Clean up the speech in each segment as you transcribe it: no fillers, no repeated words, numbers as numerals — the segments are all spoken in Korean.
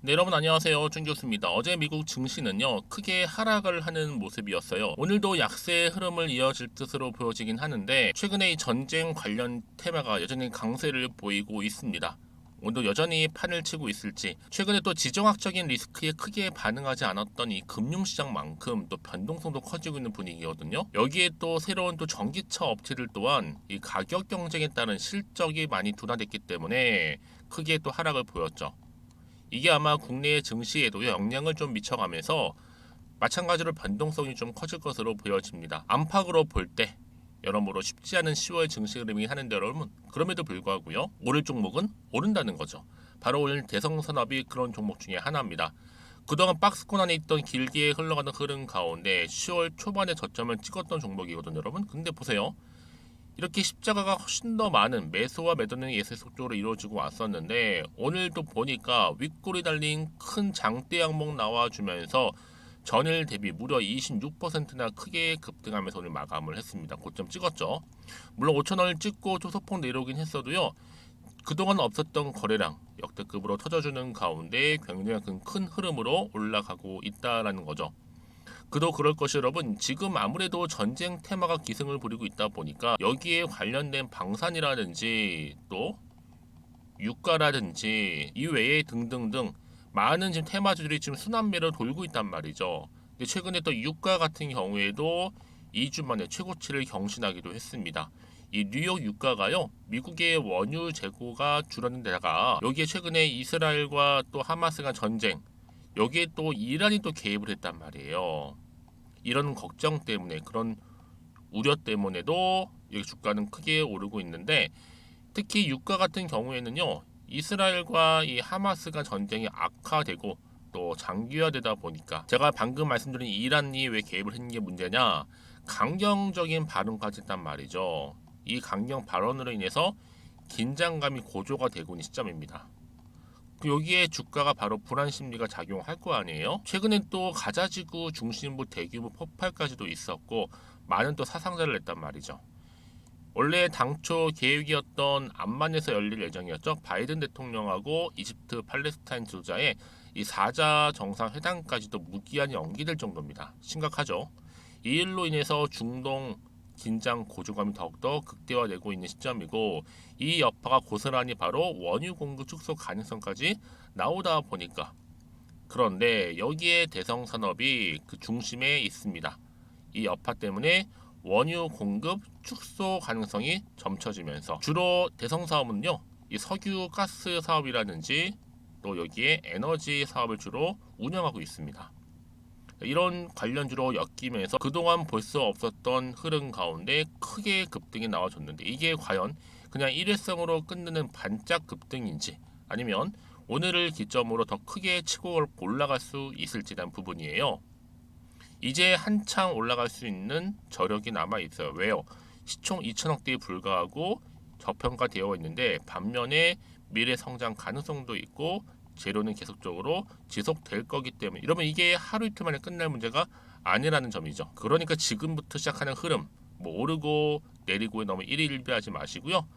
네, 여러분 안녕하세요. 준교수입니다. 어제 미국 증시는요, 크게 하락을 하는 모습이었어요. 오늘도 약세의 흐름을 이어질 뜻으로 보여지긴 하는데, 최근에 이 전쟁 관련 테마가 여전히 강세를 보이고 있습니다. 오늘도 여전히 판을 치고 있을지, 최근에 또 지정학적인 리스크에 크게 반응하지 않았던 이 금융시장만큼 또 변동성도 커지고 있는 분위기거든요. 여기에 또 새로운 또 전기차 업체들 또한 이 가격 경쟁에 따른 실적이 많이 둔화됐기 때문에 크게 또 하락을 보였죠. 이게 아마 국내의 증시에도 영향을 좀 미쳐가면서 마찬가지로 변동성이 좀 커질 것으로 보여집니다. 안팎으로 볼 때 여러모로 쉽지 않은 10월 증시 흐름이 하는데 여러분, 그럼에도 불구하고요, 오를 종목은 오른다는 거죠. 바로 오늘 대성산업이 그런 종목 중에 하나입니다. 그동안 박스권 안에 있던 길게 흘러가는 흐름 가운데 10월 초반에 저점을 찍었던 종목이거든요, 여러분. 근데 보세요. 이렇게 십자가가 훨씬 더 많은 매수와 매도는 예상 속도로 이루어지고 왔었는데, 오늘도 보니까 윗골이 달린 큰 장대 양목 나와주면서 전일 대비 무려 26%나 크게 급등하면서 오늘 마감을 했습니다. 고점 찍었죠. 물론 5천원을 찍고 초소폭 내려오긴 했어도요, 그동안 없었던 거래량 역대급으로 터져주는 가운데 굉장히 큰 흐름으로 올라가고 있다라는 거죠. 그도 그럴 것이 여러분, 지금 아무래도 전쟁 테마가 기승을 부리고 있다 보니까 여기에 관련된 방산이라든지 또 유가라든지 이외에 등등등 많은 지금 테마주들이 지금 순환매로 돌고 있단 말이죠. 근데 최근에 또 유가 같은 경우에도 2주 만에 최고치를 경신하기도 했습니다. 이 뉴욕 유가가요, 미국의 원유 재고가 줄어든 데다가 여기에 최근에 이스라엘과 또 하마스 간 전쟁, 여기에 또 이란이 또 개입을 했단 말이에요. 이런 걱정 때문에, 그런 우려 때문에도 이 주가는 크게 오르고 있는데, 특히 유가 같은 경우에는요, 이스라엘과 이 하마스가 전쟁이 악화되고 또 장기화되다 보니까, 제가 방금 말씀드린 이란이 왜 개입을 했는 게 문제냐, 강경적인 발언까지 했단 말이죠. 이 강경 발언으로 인해서 긴장감이 고조가 되고 있는 시점입니다. 여기에 주가가 바로 불안 심리가 작용할 거 아니에요. 최근엔 또 가자지구 중심부 대규모 폭발까지도 있었고, 많은 또 사상자를 냈단 말이죠. 원래 당초 계획이었던 암만에서 열릴 예정이었죠. 바이든 대통령하고 이집트 팔레스타인 지도자의 이 4자 정상회담까지도 무기한이 연기될 정도입니다. 심각하죠. 이 일로 인해서 중동 긴장 고조감이 더욱더 극대화되고 있는 시점이고, 이 여파가 고스란히 바로 원유 공급 축소 가능성까지 나오다 보니까, 그런데 여기에 대성산업이 그 중심에 있습니다. 이 여파 때문에 원유 공급 축소 가능성이 점쳐지면서 주로 대성사업은요, 이 석유 가스 사업이라든지 또 여기에 에너지 사업을 주로 운영하고 있습니다. 이런 관련주로 엮이면서 그동안 볼 수 없었던 흐름 가운데 크게 급등이 나와줬는데, 이게 과연 그냥 일회성으로 끝내는 반짝 급등인지, 아니면 오늘을 기점으로 더 크게 치고 올라갈 수 있을지 란 부분이에요. 이제 한창 올라갈 수 있는 저력이 남아 있어요. 왜요? 시총 2천억대에 불과하고 저평가되어 있는데, 반면에 미래 성장 가능성도 있고 재료는 계속적으로 지속될 거기 때문에, 이러면 이게 하루 이틀 만에 끝날 문제가 아니라는 점이죠. 그러니까 지금부터 시작하는 흐름, 뭐 오르고 내리고에 너무 일희일비하지 마시고요.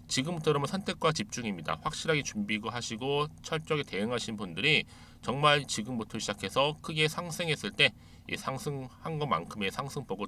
지금부터 여러분 선택과 집중입니다. 확실하게 준비고 하시고 철저하게 대응하신 분들이 정말 지금부터 시작해서 크게 상승했을 때 이 상승한 것만큼의 상승폭을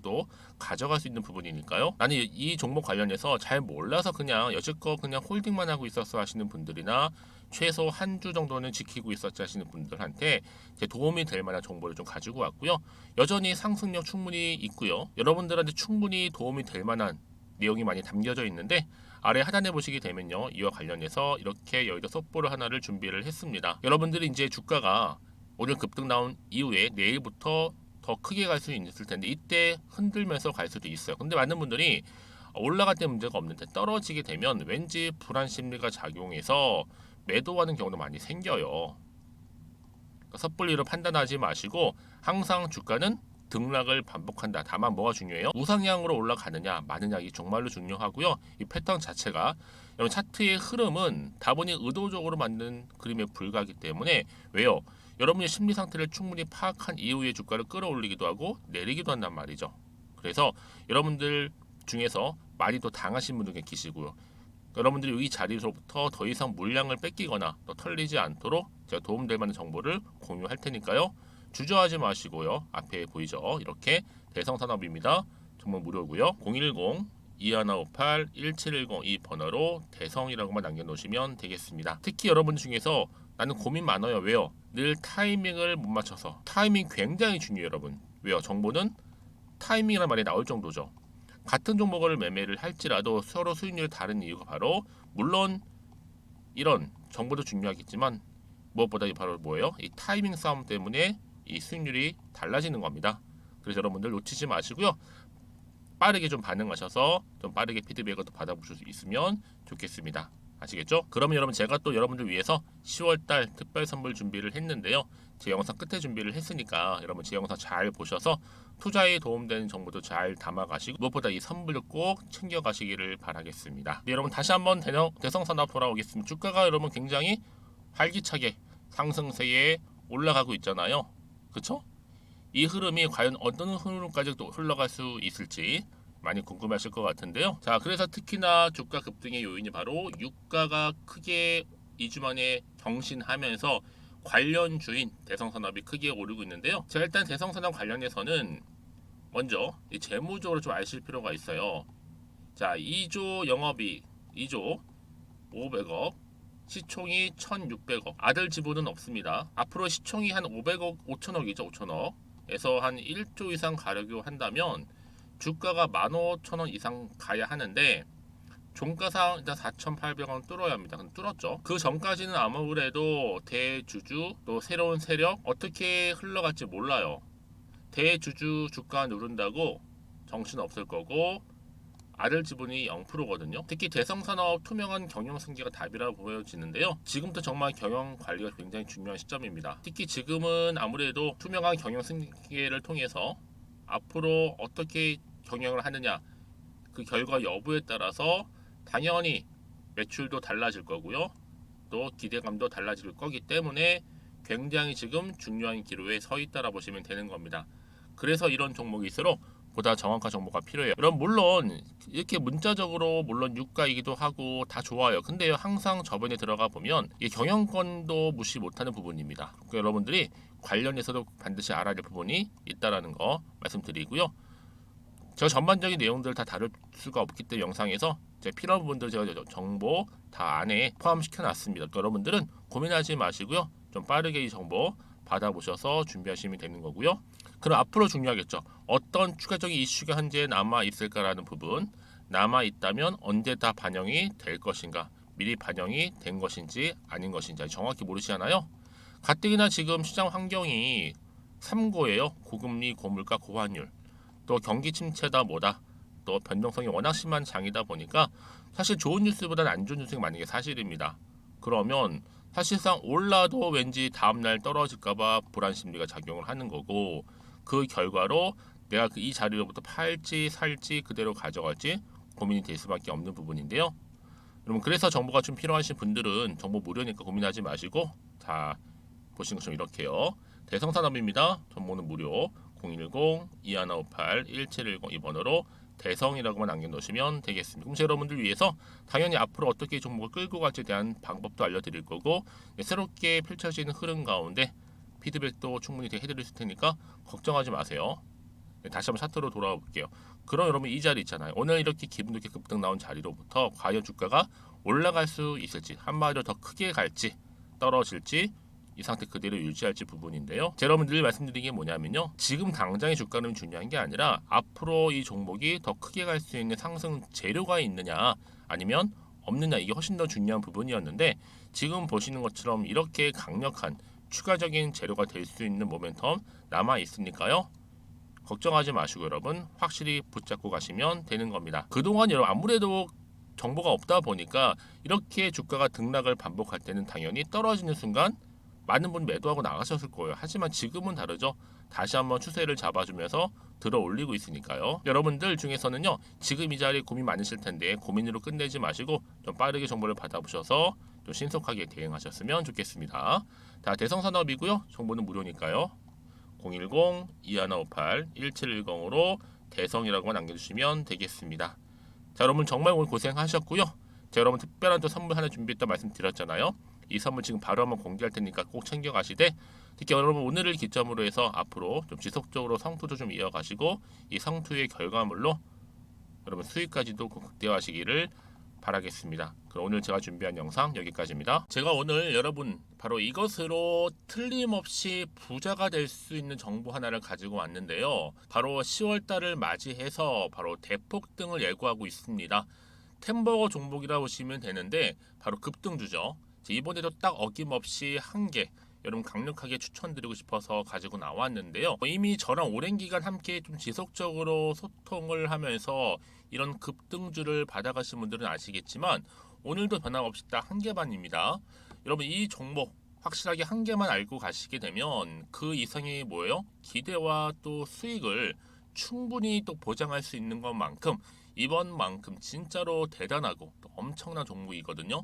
가져갈 수 있는 부분이니까요. 나는 이 종목 관련해서 잘 몰라서 그냥 여지껏 그냥 홀딩만 하고 있었어 하시는 분들이나, 최소 한 주 정도는 지키고 있었지 하시는 분들한테 제 도움이 될 만한 정보를 좀 가지고 왔고요. 여전히 상승력 충분히 있고요. 여러분들한테 충분히 도움이 될 만한 내용이 많이 담겨져 있는데, 아래 하단에 보시게 되면요, 이와 관련해서 이렇게 여기다 속보를 하나를 준비를 했습니다. 여러분들이 이제 주가가 오늘 급등 나온 이후에 내일부터 더 크게 갈 수 있을 텐데, 이때 흔들면서 갈 수도 있어요. 근데 많은 분들이 올라갈 때 문제가 없는데 떨어지게 되면 왠지 불안 심리가 작용해서 매도하는 경우도 많이 생겨요. 그러니까 섣불리로 판단하지 마시고, 항상 주가는 등락을 반복한다. 다만 뭐가 중요해요? 우상향으로 올라가느냐 마느냐, 이 정말로 중요하고요. 이 패턴 자체가, 여러분 차트의 흐름은 다분히 의도적으로 만든 그림에 불과하기 때문에, 왜요? 여러분의 심리 상태를 충분히 파악한 이후에 주가를 끌어올리기도 하고 내리기도 한단 말이죠. 그래서 여러분들 중에서 많이 또 당하신 분들 계시고요. 여러분들이 이 자리로부터 더 이상 물량을 뺏기거나 또 털리지 않도록 제가 도움될 만한 정보를 공유할 테니까요. 주저하지 마시고요. 앞에 보이죠? 이렇게 대성산업입니다. 정말 무료고요. 010-2158-1710 이 번호로 대성이라고만 남겨놓으시면 되겠습니다. 특히 여러분들 중에서 나는 고민 많아요. 왜요? 늘 타이밍을 못 맞춰서. 타이밍 굉장히 중요해요, 여러분. 왜요? 정보는 타이밍이라는 말이 나올 정도죠. 같은 종목을 매매를 할지라도 서로 수익률이 다른 이유가 바로 물론 이런 정보도 중요하겠지만 무엇보다 바로 뭐예요? 이 타이밍 싸움 때문에 이 수익률이 달라지는 겁니다. 그래서 여러분들 놓치지 마시고요. 빠르게 좀 반응하셔서 좀 빠르게 피드백을 또 받아보실 수 있으면 좋겠습니다. 아시겠죠? 그러면 여러분 제가 또 여러분들 위해서 10월달 특별 선물 준비를 했는데요. 제 영상 끝에 준비를 했으니까 여러분 제 영상 잘 보셔서 투자에 도움되는 정보도 잘 담아가시고 무엇보다 이 선물을 꼭 챙겨가시기를 바라겠습니다. 네, 여러분 다시 한번 대성산업 돌아오겠습니다. 주가가 여러분 굉장히 활기차게 상승세에 올라가고 있잖아요. 그쵸? 이 흐름이 과연 어떤 흐름까지 또 흘러갈 수 있을지 많이 궁금하실 것 같은데요. 자, 그래서 특히나 주가 급등의 요인이 바로 유가가 크게 2주 만에 경신하면서 관련 주인 대성산업이 크게 오르고 있는데요. 자, 일단 대성산업 관련해서는 먼저 이 재무적으로 좀 아실 필요가 있어요. 자, 2조 영업이익 2조 500억 시총이 1,600억 아들 지분은 없습니다. 앞으로 시총이 한 500억 5천억이죠. 5천억 에서 한 1조 이상 가려고 한다면 주가가 15,000원 이상 가야 하는데 종가상 일단 4,800원 뚫어야 합니다. 근데 뚫었죠. 그 전까지는 아무래도 대주주 또 새로운 세력 어떻게 흘러갈지 몰라요. 대주주 주가 누른다고 정신 없을 거고 아들 지분이 0%거든요. 특히 대성산업 투명한 경영 승계가 답이라고 보여지는데요. 지금부터 정말 경영 관리가 굉장히 중요한 시점입니다. 특히 지금은 아무래도 투명한 경영 승계를 통해서 앞으로 어떻게 경영을 하느냐 그 결과 여부에 따라서 당연히 매출도 달라질 거고요. 또 기대감도 달라질 거기 때문에 굉장히 지금 중요한 기로에 서 있다라 보시면 되는 겁니다. 그래서 이런 종목일수록 보다 정확한 정보가 필요해요. 여러분 물론 이렇게 문자적으로 물론 유가이기도 하고 다 좋아요. 근데 항상 저번에 들어가 보면 이 경영권도 무시 못하는 부분입니다. 그러니까 여러분들이 관련해서도 반드시 알아야 될 부분이 있다라는 거 말씀드리고요. 제가 전반적인 내용들을 다 다룰 수가 없기 때문에 영상에서 제 필요한 부분들 제가 정보 다 안에 포함시켜 놨습니다. 그러니까 여러분들은 고민하지 마시고요. 좀 빠르게 이 정보 받아보셔서 준비하시면 되는 거고요. 그럼 앞으로 중요하겠죠. 어떤 추가적인 이슈가 현재 남아 있을까라는 부분, 남아 있다면 언제 다 반영이 될 것인가, 미리 반영이 된 것인지 아닌 것인지 정확히 모르시잖아요. 가뜩이나 지금 시장 환경이 3고예요. 고금리, 고물가, 고환율. 또 경기 침체다 뭐다. 또 변동성이 워낙 심한 장이다 보니까 사실 좋은 뉴스보다는 안 좋은 뉴스가 많은 게 사실입니다. 그러면 사실상 올라도 왠지 다음날 떨어질까봐 불안 심리가 작용을 하는 거고 그 결과로 내가 이 자리로부터 팔지 살지 그대로 가져갈지 고민이 될 수밖에 없는 부분인데요. 여러분 그래서 정보가 좀 필요하신 분들은 정보 무료니까 고민하지 마시고 자 보신 것처럼 이렇게요. 대성산업입니다. 정보는 무료 010-2158-1710 이 번호로 대성이라고만 남겨놓으시면 되겠습니다. 그럼 여러분들 위해서 당연히 앞으로 어떻게 종목을 끌고 갈지에 대한 방법도 알려드릴 거고 새롭게 펼쳐지는 흐름 가운데 피드백도 충분히 해드릴 테니까 걱정하지 마세요. 다시 한번 차트로 돌아와 볼게요. 그럼 여러분 이 자리 있잖아요. 오늘 이렇게 기분 좋게 급등 나온 자리로부터 과연 주가가 올라갈 수 있을지 한마디로 더 크게 갈지 떨어질지 이 상태 그대로 유지할지 부분인데요. 제가 여러분 늘 말씀드린 게 뭐냐면요. 지금 당장의 주가는 중요한 게 아니라 앞으로 이 종목이 더 크게 갈 수 있는 상승 재료가 있느냐 아니면 없느냐 이게 훨씬 더 중요한 부분이었는데 지금 보시는 것처럼 이렇게 강력한 추가적인 재료가 될 수 있는 모멘텀 남아 있으니까요. 걱정하지 마시고 여러분 확실히 붙잡고 가시면 되는 겁니다. 그동안 여러분 아무래도 정보가 없다 보니까 이렇게 주가가 등락을 반복할 때는 당연히 떨어지는 순간 많은 분 매도하고 나가셨을 거예요. 하지만 지금은 다르죠. 다시 한번 추세를 잡아주면서 들어 올리고 있으니까요. 여러분들 중에서는요. 지금 이 자리에 고민 많으실 텐데 고민으로 끝내지 마시고 좀 빠르게 정보를 받아보셔서 좀 신속하게 대응하셨으면 좋겠습니다. 다 대성산업이고요. 정보는 무료니까요. 010-2158-1710으로 대성이라고만 남겨주시면 되겠습니다. 자 여러분 정말 오늘 고생하셨고요. 제가 여러분 특별한 또 선물 하나 준비했다 말씀드렸잖아요. 이 선물 지금 바로 한번 공개할 테니까 꼭 챙겨가시되, 특히 여러분 오늘을 기점으로 해서 앞으로 좀 지속적으로 성투도 좀 이어가시고 이 성투의 결과물로 여러분 수익까지도 극대화하시기를 바라겠습니다. 그럼 오늘 제가 준비한 영상 여기까지입니다. 제가 오늘 여러분 바로 이것으로 틀림없이 부자가 될 수 있는 정보 하나를 가지고 왔는데요. 바로 10월달을 맞이해서 바로 대폭등을 예고하고 있습니다. 템버거 종목이라 보시면 되는데 바로 급등주죠. 이번에도 딱 어김없이 한 개 여러분 강력하게 추천드리고 싶어서 가지고 나왔는데요. 이미 저랑 오랜 기간 함께 좀 지속적으로 소통을 하면서 이런 급등주를 받아가신 분들은 아시겠지만 오늘도 변함없이 딱 한 개만입니다. 여러분 이 종목 확실하게 한 개만 알고 가시게 되면 그 이상이 뭐예요? 기대와 또 수익을 충분히 또 보장할 수 있는 것만큼 이번만큼 진짜로 대단하고 또 엄청난 종목이거든요.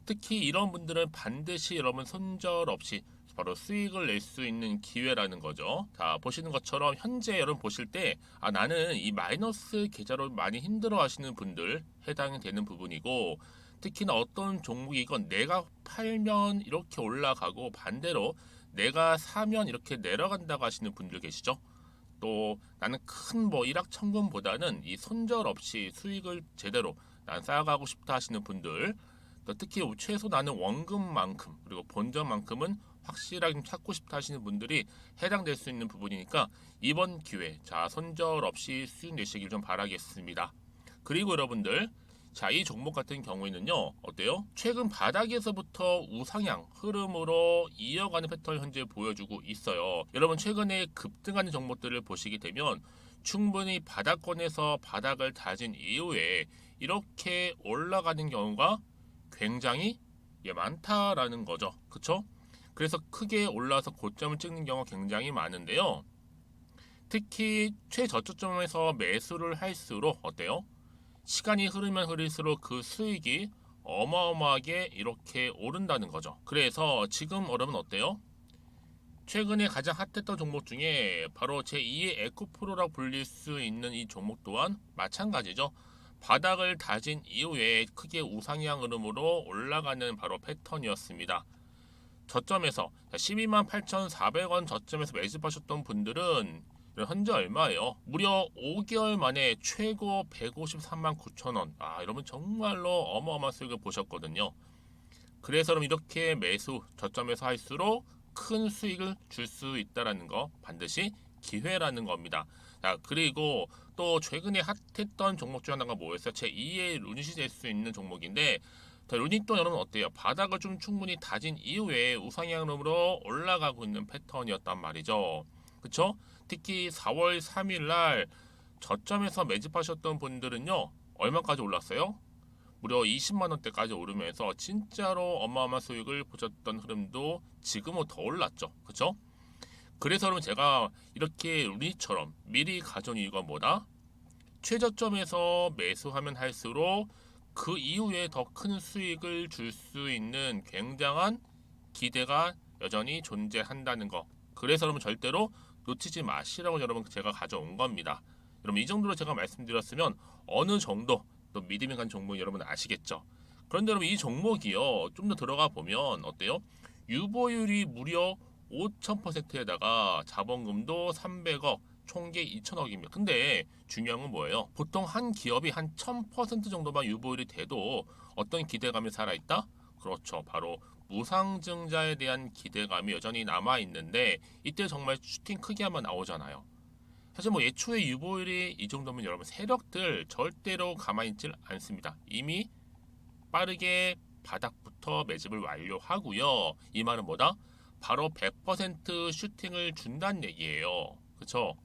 특히 이런 분들은 반드시 여러분 손절 없이 바로 수익을 낼 수 있는 기회라는 거죠. 자, 보시는 것처럼 현재 여러분 보실 때 나는 이 마이너스 계좌로 많이 힘들어 하시는 분들 해당이 되는 부분이고, 특히나 어떤 종목이건 내가 팔면 이렇게 올라가고 반대로 내가 사면 이렇게 내려간다고 하시는 분들 계시죠. 또 나는 큰 뭐 일확천금보다는 이 손절 없이 수익을 제대로 난 쌓아가고 싶다 하시는 분들, 또 특히 최소 나는 원금만큼 그리고 본전만큼은 확실하게 좀 찾고 싶다 하시는 분들이 해당될 수 있는 부분이니까 이번 기회 자 손절 없이 수익 내시길 좀 바라겠습니다. 그리고 여러분들 자 이 종목 같은 경우에는요 어때요? 최근 바닥에서부터 우상향 흐름으로 이어가는 패턴을 현재 보여주고 있어요. 여러분 최근에 급등하는 종목들을 보시게 되면 충분히 바닥권에서 바닥을 다진 이후에 이렇게 올라가는 경우가 굉장히 많다라는 거죠. 그쵸? 그래서 크게 올라서 고점을 찍는 경우가 굉장히 많은데요. 특히 최저점에서 매수를 할수록 어때요? 시간이 흐르면 흐를수록 그 수익이 어마어마하게 이렇게 오른다는 거죠. 그래서 지금 여러분 어때요? 최근에 가장 핫했던 종목 중에 바로 제2의 에코프로라고 불릴 수 있는 이 종목 또한 마찬가지죠. 바닥을 다진 이후에 크게 우상향 흐름으로 올라가는 바로 패턴이었습니다. 저점에서 128,400원 저점에서 매집하셨던 분들은 현재 얼마예요? 무려 5개월 만에 최고 153만 9천원. 여러분 정말로 어마어마한 수익을 보셨거든요. 그래서 여러분 이렇게 매수 저점에서 할수록 큰 수익을 줄 수 있다는 거 반드시 기회라는 겁니다. 자, 그리고 또 최근에 핫했던 종목 중 하나가 뭐였어요? 제2의 루닛이 될 수 있는 종목인데 루닛도 여러분 어때요? 바닥을 좀 충분히 다진 이후에 우상향으로 올라가고 있는 패턴이었단 말이죠. 그쵸? 특히 4월 3일 날 저점에서 매집하셨던 분들은요 얼마까지 올랐어요? 무려 20만 원대까지 오르면서 진짜로 어마어마한 수익을 보셨던 흐름도 지금은 더 올랐죠. 그쵸? 그래서 여러분 제가 이렇게 루닛처럼 미리 가져온 이유가 뭐다? 최저점에서 매수하면 할수록 그 이후에 더 큰 수익을 줄 수 있는 굉장한 기대가 여전히 존재한다는 거. 그래서 여러분 절대로 놓치지 마시라고 여러분 제가 가져온 겁니다. 여러분 이 정도로 제가 말씀드렸으면 어느 정도 또 믿음이 간 종목 여러분 아시겠죠? 그런데 여러분 이 종목이요 좀 더 들어가 보면 어때요? 유보율이 무려 5,000%에다가 자본금도 300억 총계 2천억입니다. 근데 중요한 건 뭐예요? 보통 한 기업이 한 1000% 정도만 유보율이 돼도 어떤 기대감이 살아있다? 그렇죠. 바로 무상증자에 대한 기대감이 여전히 남아있는데 이때 정말 슈팅 크게 한번 나오잖아요. 사실 뭐 예초에 유보율이 이 정도면 여러분 세력들 절대로 가만히 있질 않습니다. 이미 빠르게 바닥부터 매집을 완료하고요. 이 말은 뭐다? 바로 100% 슈팅을 준다는 얘기예요. 그렇죠?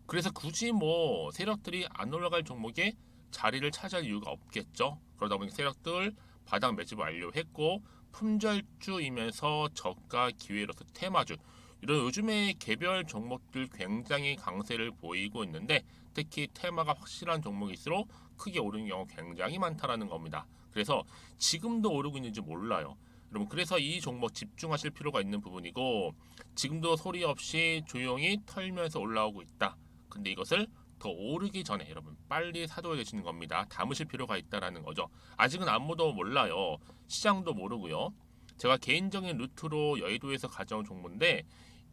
그래서 굳이 뭐 세력들이 안 올라갈 종목에 자리를 차지할 이유가 없겠죠. 그러다 보니 세력들 바닥 매집 완료했고 품절주이면서 저가 기회로서 테마주 이런 요즘에 개별 종목들 굉장히 강세를 보이고 있는데 특히 테마가 확실한 종목일수록 크게 오르는 경우 굉장히 많다라는 겁니다. 그래서 지금도 오르고 있는지 몰라요. 여러분 그래서 이 종목 집중하실 필요가 있는 부분이고 지금도 소리 없이 조용히 털면서 올라오고 있다. 근데 이것을 더 오르기 전에 여러분 빨리 사둬야 되시는 겁니다. 담으실 필요가 있다라는 거죠. 아직은 아무도 몰라요. 시장도 모르고요. 제가 개인적인 루트로 여의도에서 가져온 정보인데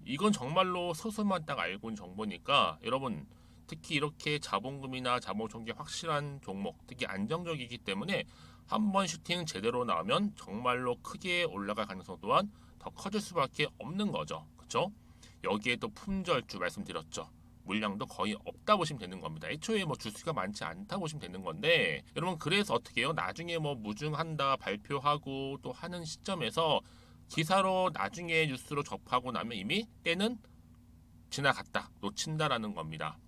이건 정말로 소수만 딱 알고 있는 정보니까 여러분 특히 이렇게 자본금이나 자본총계 확실한 종목, 특히 안정적이기 때문에 한번 슈팅 제대로 나오면 정말로 크게 올라갈 가능성 또한 더 커질 수밖에 없는 거죠. 그렇죠? 여기에 또 품절주 말씀드렸죠. 물량도 거의 없다 보시면 되는 겁니다. 애초에 뭐 주수가 많지 않다 보시면 되는 건데 여러분 그래서 어떻게 해요? 나중에 뭐 무증한다 발표하고 또 하는 시점에서 기사로 나중에 뉴스로 접하고 나면 이미 때는 지나갔다 놓친다라는 겁니다.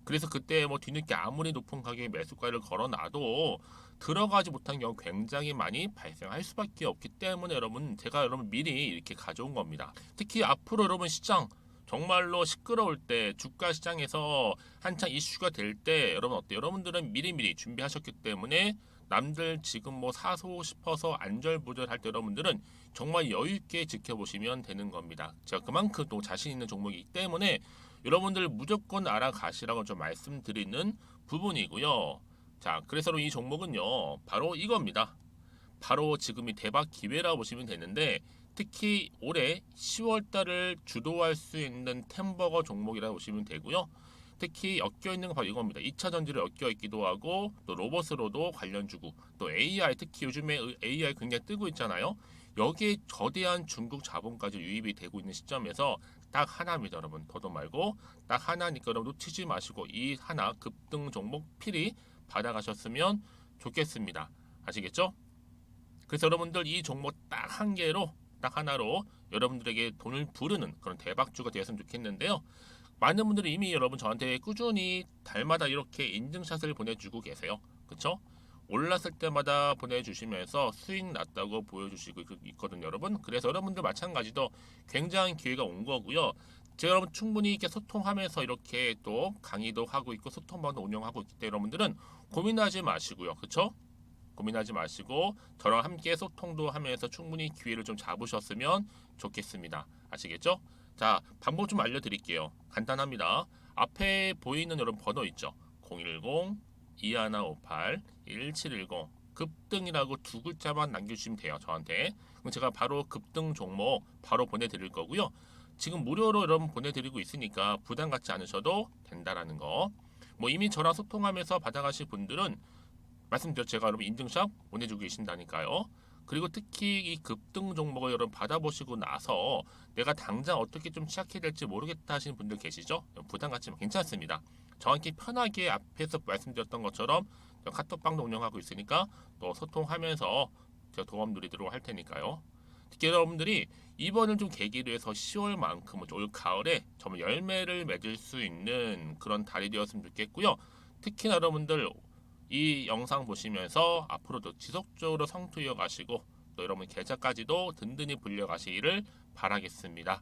그래서 그때 뭐 뒤늦게 아무리 높은 가격에 매수가를 걸어놔도 들어가지 못한 경우 굉장히 많이 발생할 수밖에 없기 때문에 여러분 제가 여러분 미리 이렇게 가져온 겁니다. 특히 앞으로 여러분 시장 정말로 시끄러울 때 주가 시장에서 한창 이슈가 될 때 여러분 어때요? 여러분들은 미리미리 준비하셨기 때문에 남들 지금 뭐 사소 싶어서 안절부절할 때 여러분들은 정말 여유 있게 지켜보시면 되는 겁니다. 제가 그만큼 또 자신 있는 종목이기 때문에 여러분들 무조건 알아가시라고 좀 말씀드리는 부분이고요. 자, 그래서 이 종목은요, 바로 이겁니다. 바로 지금이 대박 기회라고 보시면 되는데 특히 올해 10월 달을 주도할 수 있는 템버거 종목이라고 보시면 되고요. 특히 엮여 있는 건 바로 이겁니다. 2차 전지로 엮여 있기도 하고 또 로봇으로도 관련 주고 또 AI 특히 요즘에 AI 굉장히 뜨고 있잖아요. 여기에 거대한 중국 자본까지 유입이 되고 있는 시점에서 딱 하나입니다, 여러분. 더도 말고 딱 하나니까 여러분 놓치지 마시고 이 하나 급등 종목 필히 받아가셨으면 좋겠습니다. 아시겠죠? 그래서 여러분들 이 종목 딱 한 개로 딱 하나로 여러분들에게 돈을 부르는 그런 대박주가 되었으면 좋겠는데요. 많은 분들이 이미 여러분 저한테 꾸준히 달마다 이렇게 인증샷을 보내주고 계세요. 그쵸? 올랐을 때마다 보내주시면서 수익 났다고 보여주시고 있거든요, 여러분. 그래서 여러분들 마찬가지도 굉장한 기회가 온 거고요. 제가 여러분 충분히 이렇게 소통하면서 이렇게 또 강의도 하고 있고 소통방도 운영하고 있기 때문에 여러분들은 고민하지 마시고요. 그쵸? 고민하지 마시고 저랑 함께 소통도 하면서 충분히 기회를 좀 잡으셨으면 좋겠습니다. 아시겠죠? 자, 방법 좀 알려드릴게요. 간단합니다. 앞에 보이는 여러분 번호 있죠? 010-2158-1710 급등이라고 두 글자만 남겨주시면 돼요. 저한테. 그럼 제가 바로 급등 종목 바로 보내드릴 거고요. 지금 무료로 여러분 보내드리고 있으니까 부담 갖지 않으셔도 된다라는 거. 뭐 이미 저랑 소통하면서 받아가실 분들은 말씀드렸죠. 제가 여러분 인증샷 보내주고 계신다니까요. 그리고 특히 이 급등 종목을 여러분 받아보시고 나서 내가 당장 어떻게 좀 시작해야 될지 모르겠다 하시는 분들 계시죠? 부담 갖지만 괜찮습니다. 정확히 편하게 앞에서 말씀드렸던 것처럼 카톡방도 운영하고 있으니까 또 소통하면서 제가 도움 드리도록 할 테니까요. 특히 여러분들이 이번을 좀 계기로 해서 10월만큼은 올 가을에 정말 열매를 맺을 수 있는 그런 달이 되었으면 좋겠고요. 특히나 여러분들 이 영상 보시면서 앞으로도 지속적으로 성투 이어가시고 또 여러분 계좌까지도 든든히 불려가시기를 바라겠습니다.